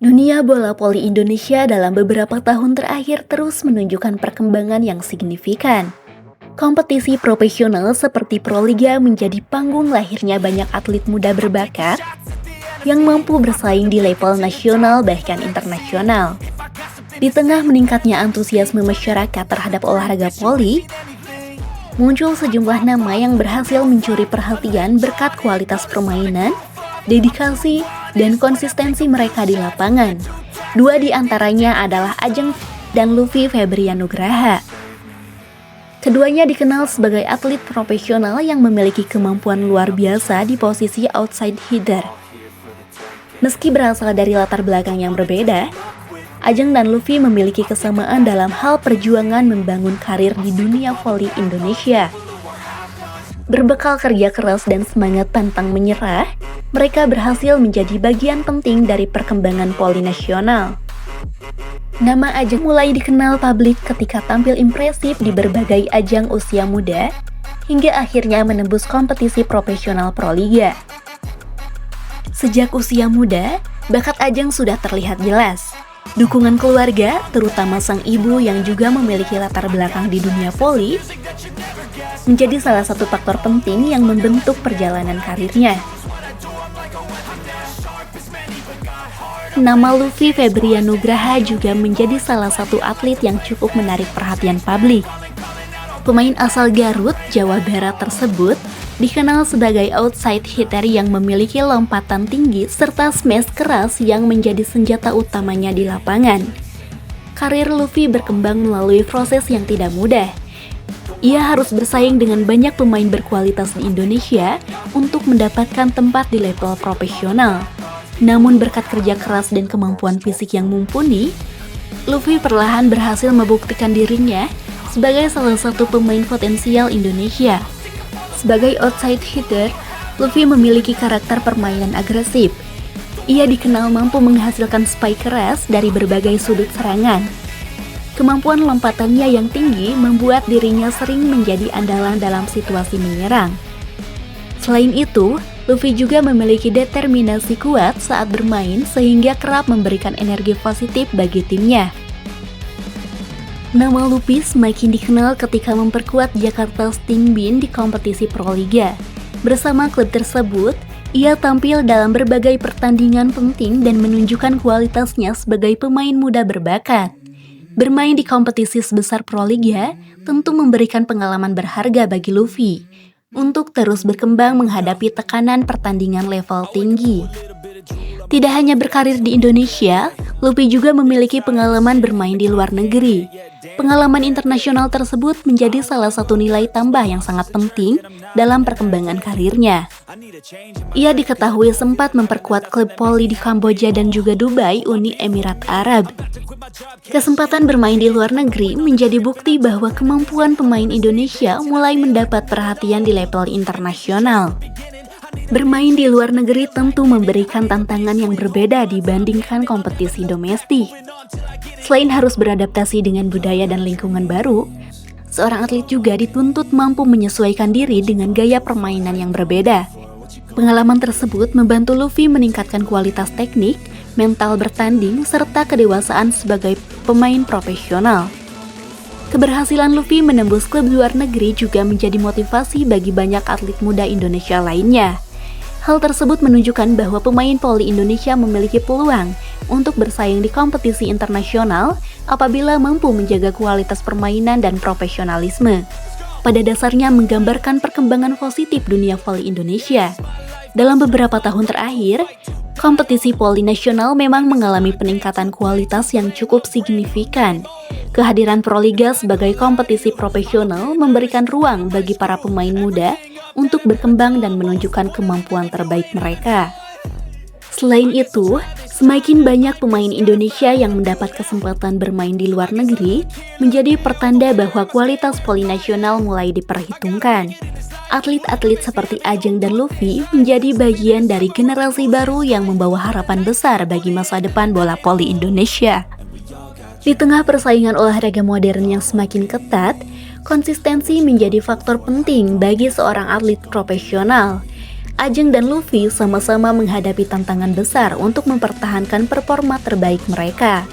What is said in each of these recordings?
Dunia bola voli Indonesia dalam beberapa tahun terakhir terus menunjukkan perkembangan yang signifikan. Kompetisi profesional seperti Proliga menjadi panggung lahirnya banyak atlet muda berbakat yang mampu bersaing di level nasional bahkan internasional. Di tengah meningkatnya antusiasme masyarakat terhadap olahraga voli, muncul sejumlah nama yang berhasil mencuri perhatian berkat kualitas permainan, dedikasi, dan konsistensi mereka di lapangan. Dua di antaranya adalah Ajeng dan Luffy Febrianugraha. Keduanya dikenal sebagai atlet profesional yang memiliki kemampuan luar biasa di posisi outside hitter. Meski berasal dari latar belakang yang berbeda, Ajeng dan Luffy memiliki kesamaan dalam hal perjuangan membangun karir di dunia voli Indonesia. Berbekal kerja keras dan semangat pantang menyerah, mereka berhasil menjadi bagian penting dari perkembangan voli nasional. Nama Ajeng mulai dikenal publik ketika tampil impresif di berbagai ajang usia muda, hingga akhirnya menembus kompetisi profesional Proliga. Sejak usia muda, bakat Ajeng sudah terlihat jelas. Dukungan keluarga, terutama sang ibu yang juga memiliki latar belakang di dunia voli, menjadi salah satu faktor penting yang membentuk perjalanan karirnya. Nama Luffy Febrianugraha juga menjadi salah satu atlet yang cukup menarik perhatian publik. Pemain asal Garut, Jawa Barat tersebut dikenal sebagai outside hitter yang memiliki lompatan tinggi serta smash keras yang menjadi senjata utamanya di lapangan. Karir Luffy berkembang melalui proses yang tidak mudah. Ia harus bersaing dengan banyak pemain berkualitas di Indonesia untuk mendapatkan tempat di level profesional. Namun berkat kerja keras dan kemampuan fisik yang mumpuni, Luffy perlahan berhasil membuktikan dirinya sebagai salah satu pemain potensial Indonesia. Sebagai outside hitter, Luffy memiliki karakter permainan agresif. Ia dikenal mampu menghasilkan spike keras dari berbagai sudut serangan. Kemampuan lompatannya yang tinggi membuat dirinya sering menjadi andalan dalam situasi menyerang. Selain itu, Luffy juga memiliki determinasi kuat saat bermain sehingga kerap memberikan energi positif bagi timnya. Nama Luffy semakin dikenal ketika memperkuat Jakarta Sting Bean di kompetisi Proliga. Bersama klub tersebut, ia tampil dalam berbagai pertandingan penting dan menunjukkan kualitasnya sebagai pemain muda berbakat. Bermain di kompetisi sebesar Proliga tentu memberikan pengalaman berharga bagi Luffy untuk terus berkembang menghadapi tekanan pertandingan level tinggi. Tidak hanya berkarir di Indonesia, Luffy juga memiliki pengalaman bermain di luar negeri. Pengalaman internasional tersebut menjadi salah satu nilai tambah yang sangat penting dalam perkembangan karirnya. Ia diketahui sempat memperkuat klub voli di Kamboja dan juga Dubai, Uni Emirat Arab. Kesempatan bermain di luar negeri menjadi bukti bahwa kemampuan pemain Indonesia mulai mendapat perhatian di level internasional. Bermain di luar negeri tentu memberikan tantangan yang berbeda dibandingkan kompetisi domestik. Selain harus beradaptasi dengan budaya dan lingkungan baru, seorang atlet juga dituntut mampu menyesuaikan diri dengan gaya permainan yang berbeda. Pengalaman tersebut membantu Luffy meningkatkan kualitas teknik, mental bertanding, serta kedewasaan sebagai pemain profesional. Keberhasilan Luffy menembus klub luar negeri juga menjadi motivasi bagi banyak atlet muda Indonesia lainnya. Hal tersebut menunjukkan bahwa pemain voli Indonesia memiliki peluang untuk bersaing di kompetisi internasional apabila mampu menjaga kualitas permainan dan profesionalisme. Pada dasarnya menggambarkan perkembangan positif dunia voli Indonesia. Dalam beberapa tahun terakhir, kompetisi voli nasional memang mengalami peningkatan kualitas yang cukup signifikan. Kehadiran Proliga sebagai kompetisi profesional memberikan ruang bagi para pemain muda untuk berkembang dan menunjukkan kemampuan terbaik mereka. Selain itu, semakin banyak pemain Indonesia yang mendapat kesempatan bermain di luar negeri menjadi pertanda bahwa kualitas voli nasional mulai diperhitungkan. Atlet-atlet seperti Ajeng dan Luffy menjadi bagian dari generasi baru yang membawa harapan besar bagi masa depan bola voli Indonesia. Di tengah persaingan olahraga modern yang semakin ketat, konsistensi menjadi faktor penting bagi seorang atlet profesional. Ajeng dan Luffy sama-sama menghadapi tantangan besar untuk mempertahankan performa terbaik mereka.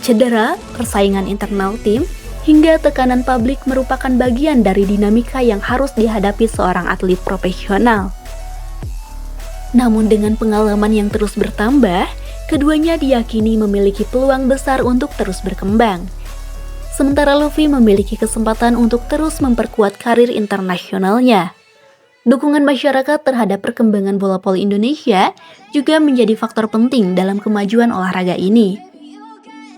Cedera, persaingan internal tim, hingga tekanan publik merupakan bagian dari dinamika yang harus dihadapi seorang atlet profesional. Namun dengan pengalaman yang terus bertambah, keduanya diyakini memiliki peluang besar untuk terus berkembang. Sementara Luffy memiliki kesempatan untuk terus memperkuat karir internasionalnya. Dukungan masyarakat terhadap perkembangan bola voli Indonesia juga menjadi faktor penting dalam kemajuan olahraga ini.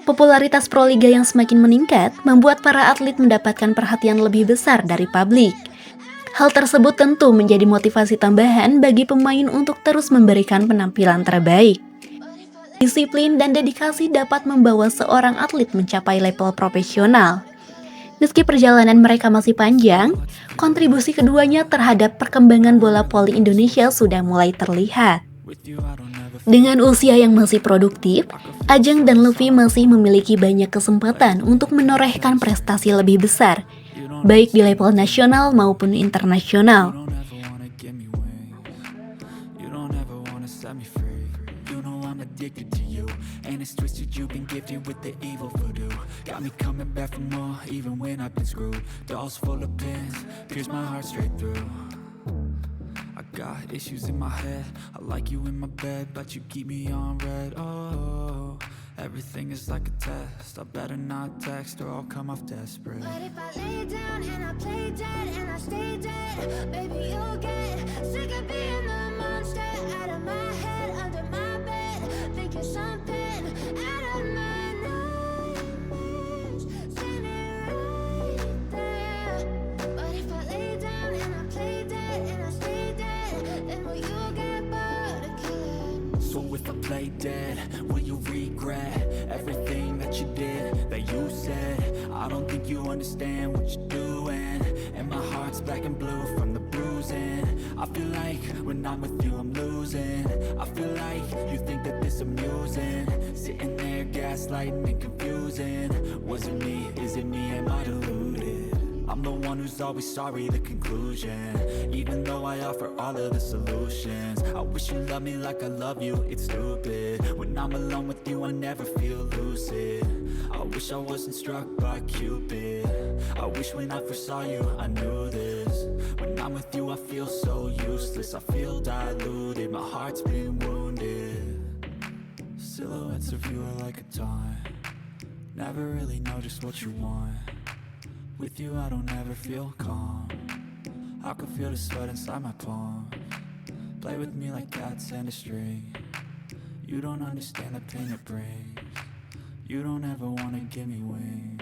Popularitas Proliga yang semakin meningkat membuat para atlet mendapatkan perhatian lebih besar dari publik. Hal tersebut tentu menjadi motivasi tambahan bagi pemain untuk terus memberikan penampilan terbaik. Disiplin dan dedikasi dapat membawa seorang atlet mencapai level profesional. Meski perjalanan mereka masih panjang, kontribusi keduanya terhadap perkembangan bola voli Indonesia sudah mulai terlihat. Dengan usia yang masih produktif, Ajeng dan Luffy masih memiliki banyak kesempatan untuk menorehkan prestasi lebih besar, baik di level nasional maupun internasional. And it's twisted, you've been gifted with the evil voodoo. Got me coming back for more, even when I've been screwed. Dolls full of pins, pierce my heart straight through. I got issues in my head, I like you in my bed, but you keep me on red. Oh, everything is like a test, I better not text or I'll come off desperate. But if I lay down and I play dead and I stay dead, baby you'll get sick of being the monster out of my head, under my bed, thinking something out of my nightmares, standing right there. But if I lay down and I play dead and I stay dead, then will you get bored of killing? So if I play dead, will you regret everything that you did, that you said? I don't think you understand what you're doing, and my heart's black and blue from the bruising. I feel like when I'm with you I'm losing. I feel like you think that this amusing, sitting there gaslighting and confusing. Was it me? Is it me? Am I deluded? I'm the one who's always sorry, the conclusion. Even though I offer all of the solutions, I wish you loved me like I love you, it's stupid. When I'm alone with you I never feel lucid. I wish I wasn't struck by Cupid. I wish when I first saw you I knew this. When I'm with you I feel so useless, I feel diluted, my heart's been wounded. Silhouettes of you are like a taunt, never really know just what you want. With you I don't ever feel calm, I can feel the sweat inside my palm. Play with me like cats and a string, you don't understand the pain it brings. You don't ever wanna give me wings.